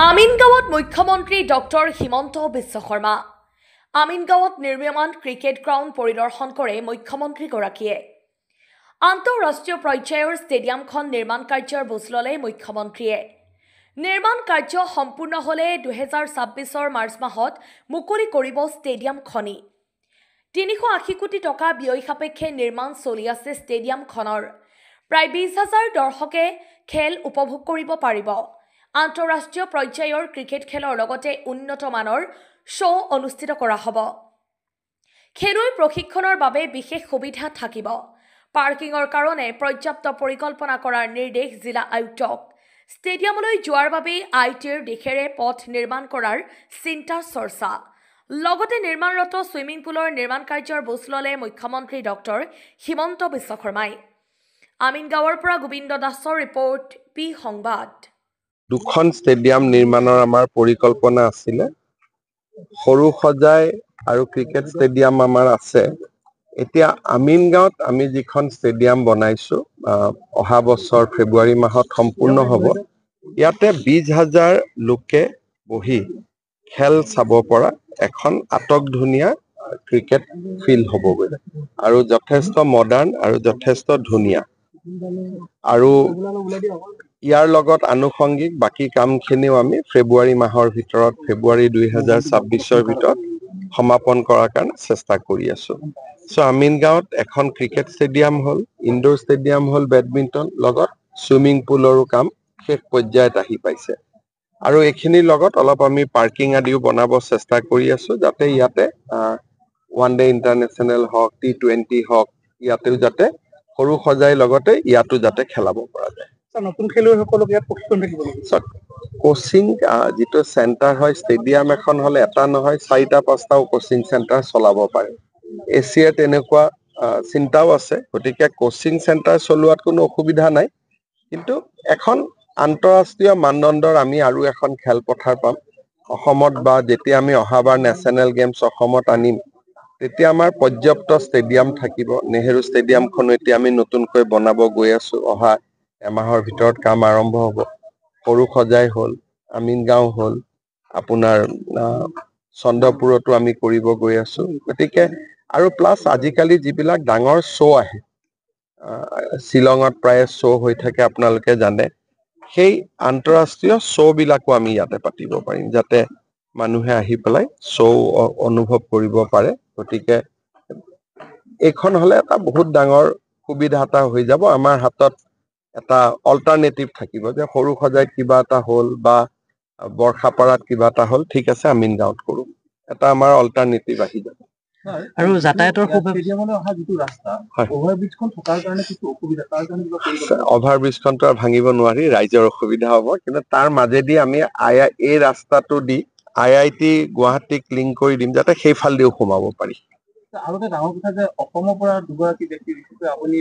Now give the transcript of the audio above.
আমিনগাঁৱত মুখ্যমন্ত্ৰী ডক্টৰ হিমন্ত বিশ্ব শৰ্মা। আমিনগাঁৱত নিৰ্মীয়মান cricket ground পৰিদৰ্শন কৰে মুখ্যমন্ত্ৰীগৰাকীয়ে। আন্তঃৰাষ্ট্ৰীয় পৰ্যায়ৰ ষ্টেডিয়ামখন নিৰ্মাণ কাৰ্যৰ বুজ ল'লে মুখ্যমন্ত্ৰীয়ে। নিৰ্মাণ কাৰ্য সম্পূৰ্ণ হ'লে 2026 মাৰ্চ মাহত মুকলি কৰিব ষ্টেডিয়ামখনি। 380 কোটি টকা ব্যয় সাপেক্ষে নিৰ্মাণ চলি আছে ষ্টেডিয়ামখনৰ। প্ৰায় 20,000 দৰ্শকে খেল উপভোগ কৰিব পাৰিব। আন্তঃৰাষ্ট্ৰীয় পৰ্যায়ৰ ক্ৰিকেট খেলৰ লগতে উন্নত মানৰ শ্ব' অনুষ্ঠিত কৰা হ'ব। খেলুৱৈ প্ৰশিক্ষণৰ বাবে বিশেষ সুবিধা থাকিব। পাৰ্কিঙৰ কাৰণে পৰ্যাপ্ত পৰিকল্পনা কৰাৰ নিৰ্দেশ জিলা আয়ুক্তক। ষ্টেডিয়ামলৈ যোৱাৰ বাবে ITৰ দিশেৰে পথ নিৰ্মাণ কৰাৰ চিন্তা চৰ্চা। লগতে নিৰ্মাণৰত ছুইমিং পুলৰ নিৰ্মাণ কাৰ্যৰ বুজ ল'লে মুখ্যমন্ত্ৰী ডক্টৰ হিমন্ত বিশ্ব শৰ্মাই। আমিনগাঁৱৰ পৰা গোবিন্দ দাসৰ ৰিপৰ্ট, পি সংবাদ। দুখন ষ্টেডিয়াম নিৰ্মাণৰ আমাৰ পৰিকল্পনা আছিলে। সৰু সজাই আৰু ক্ৰিকেট ষ্টেডিয়াম আমাৰ আছে। এতিয়া আমিনগাঁৱত আমি যিখন ষ্টেডিয়াম বনাইছো অহা বছৰ ফেব্ৰুৱাৰী মাহত সম্পূৰ্ণ হ'ব। ইয়াতে 20,000 লোকে বহি খেল চাব পৰা এখন আটকধুনীয়া ক্ৰিকেট ফিল্ড হ'বগৈ আৰু যথেষ্ট মডাৰ্ণ আৰু যথেষ্ট ধুনীয়া। আৰু ইয়াৰ লগত আনুষংগিক বাকী কামখিনিও আমি ফেব্ৰুৱাৰী মাহৰ ভিতৰত ফেব্ৰুৱাৰী 2026 ভিতৰত সমাপন কৰাৰ কাৰণে চেষ্টা কৰি আছো। আমিনগাঁৱত এখন ক্ৰিকেট ষ্টেডিয়াম হ'ল, ইনডোৰ ষ্টেডিয়াম হ'ল, বেডমিণ্টন লগত ছুইমিং পুলৰো কাম শেষ পৰ্যায়ত আহি পাইছে। আৰু এইখিনিৰ লগত অলপ আমি পাৰ্কিং আদিও বনাব চেষ্টা কৰি আছো, যাতে ইয়াতে ওৱান ডে ইণ্টাৰনেশ্যনেল হওক, T20 হওক, ইয়াতেও যাতে সৰু সজাই লগতে ইয়াতো যাতে খেলাব পৰা যায়। নতুন খেলুৱৈসকলক ইয়াত প্ৰশিক্ষণ থাকিব। কোচিং যিটো চেণ্টাৰ হয়, ষ্টেডিয়াম এখন হলে এটা নহয় 4-5টাও কোচিং চেণ্টাৰ চলাব পাৰে। এছিয়াৰ তেনেকুৱা চিন্তাও আছে, গতিকে কোচিং চেণ্টাৰ চলোৱাত কোনো অসুবিধা নাই। কিন্তু এখন আন্তঃৰাষ্ট্ৰীয় মানদণ্ডৰ আমি আৰু এখন খেলপথাৰ পাম অসমত, বা যেতিয়া আমি অহাবাৰ নেশ্যনেল গেমছ অসমত আনিম তেতিয়া আমাৰ পৰ্যাপ্ত ষ্টেডিয়াম থাকিব। নেহেৰু ষ্টেডিয়ামখনো এতিয়া আমি নতুনকৈ বনাব গৈ আছো, অহা এমাহৰ ভিতৰত কাম আৰম্ভ হ'ব। সৰু সজাই হ'ল, আমিনগাঁও হ'ল, আপোনাৰ চন্দ্ৰপুৰতো আমি কৰিব গৈ আছো। গতিকে আৰু প্লাছ আজিকালি যিবিলাক ডাঙৰ শ্ব' আহে, শ্বিলঙত প্ৰায় শ্ব' হৈ থাকে আপোনালোকে জানে, সেই আন্তঃৰাষ্ট্ৰীয় শ্ব' বিলাকো আমি ইয়াতে পাতিব পাৰিম, যাতে মানুহে আহি পেলাই শ্ব' অনুভৱ কৰিব পাৰে। গতিকে এইখন হলে এটা বহুত ডাঙৰ সুবিধা এটা হৈ যাব। আমাৰ হাতত এটা অল্টাৰনেটিভ থাকিব যে সৰু সজাইত কিবা এটা হ'ল বা বৰ্ষাপাৰাত কিবা এটা হ'ল, ঠিক আছে আমিনগাঁৱত কৰো, এটা আমাৰ অল্টাৰনেটিভ আহি যাব। আৰু যাতায়াতৰ ষ্টেডিয়ামলৈ অহা যিটো ৰাস্তা, অভাৰব্ৰিজখন থকাৰ কাৰণে কিছু অসুবিধা, তাৰ কাৰণে অভাৰব্ৰিজখনটো আৰু ভাঙিব নোৱাৰি, ৰাইজৰ অসুবিধা হ'ব। কিন্তু তাৰ মাজেদি আমি এই ৰাস্তাটো দি IIT গুৱাহাটীক লিংক কৰি দিম, যাতে সেইফালেদিও সোমাব পাৰি। আৰু এটা ডাঙৰ কথা যে অসমৰ পৰা দুগৰাকী ব্যক্তি বিশেষকৈ আপুনি